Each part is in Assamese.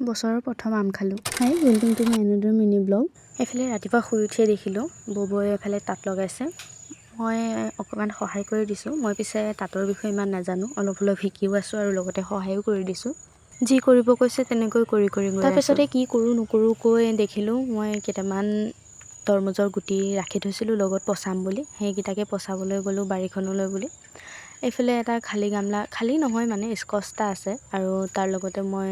বছৰৰ প্ৰথম আম খালোঁ। Hi, welcome to my another mini blog. এইফালে ৰাতিপুৱা শুই উঠিয়ে দেখিলোঁ ববৌয়ে এফালে তাঁত লগাইছে। মই অকণমান সহায় কৰি দিছোঁ। মই পিছে তাঁতৰ বিষয়ে ইমান নাজানো, অলপ শিকিও আছোঁ আৰু লগতে সহায়ো কৰি দিছোঁ। যি কৰিব কৈছে তেনেকৈ কৰি গৈ আছোঁ। তাৰপিছতে কি কৰোঁ নকৰোঁ কৈ দেখিলোঁ মই কেইটামান তৰমুজৰ গুটি ৰাখি থৈছিলোঁ লগত পচাম বুলি। সেইকেইটাকে পচাবলৈ গ'লোঁ বাৰীখনলৈ বুলি। এইফালে এটা খালী গামলা, খালী নহয় মানে স্কচ এটা আছে আৰু তাৰ লগতে মই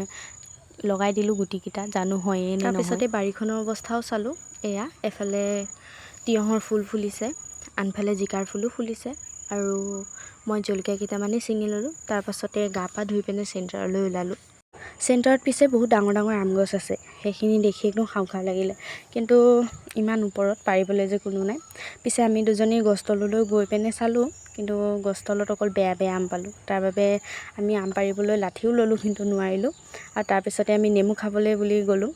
লগাই দিলোঁ গুটিকেইটা, জানো হয়েই নে নহয়। তাৰপিছতে বাৰীখনৰ অৱস্থাও চালোঁ। এয়া এফালে তিয়ঁহৰ ফুল ফুলিছে, আনফালে জিকাৰ ফুলো ফুলিছে আৰু মই জলকীয়া কেইটামানেই ছিঙি ল'লোঁ। তাৰপাছতে গা পা ধুই পিনে চেণ্টাৰলৈ ওলালোঁ। চেণ্টাৰত পিছে বহুত ডাঙৰ ডাঙৰ আম গছ আছে। সেইখিনি দেখি একদম খাওঁ খাওঁ লাগিলে, কিন্তু ইমান ওপৰত পাৰিবলৈ যে কোনো নাই। পিছে আমি দুজনী গছতললৈ গৈ পিনে চালোঁ, কিন্তু গছতলত অকল বেয়া বেয়া আম পালোঁ। তাৰ বাবে আমি আম পাৰিবলৈ লাঠিও ল'লোঁ, কিন্তু নোৱাৰিলোঁ। আৰু তাৰপিছতে আমি নেমু খাবলৈ বুলি গ'লোঁ।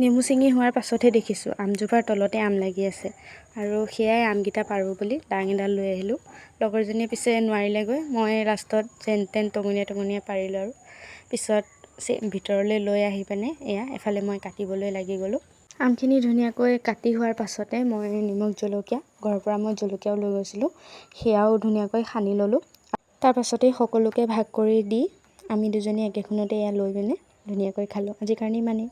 নেমু ছিঙি হোৱাৰ পাছতহে দেখিছোঁ আমজোপাৰ তলতে আম লাগি আছে আৰু সেয়াই আমকেইটা পাৰোঁ বুলি দাং এডাল লৈ আহিলোঁ। লগৰজনীয়ে পিছে নোৱাৰিলেগৈ, মই লাষ্টত যেন তেন টঙনিয়াই টঙনিয়াই পাৰিলোঁ আৰু পিছত ভিতৰলৈ লৈ আহি পিনে এয়া এফালে মই কাটিবলৈ লাগি গ'লোঁ। আমখিনি ধুনীয়াকৈ কাটি হোৱাৰ পাছতে মই নিমখ জলকীয়া, ঘৰৰ পৰা মই জলকীয়াও লৈ গৈছিলোঁ, সেয়াও ধুনীয়াকৈ সানি ল'লোঁ। তাৰপাছতেই সকলোকে ভাগ কৰি দি আমি দুজনী একেখনতে এয়া লৈ পিনে ধুনীয়াকৈ খালোঁ। আজিৰ কাৰণে ইমানেই।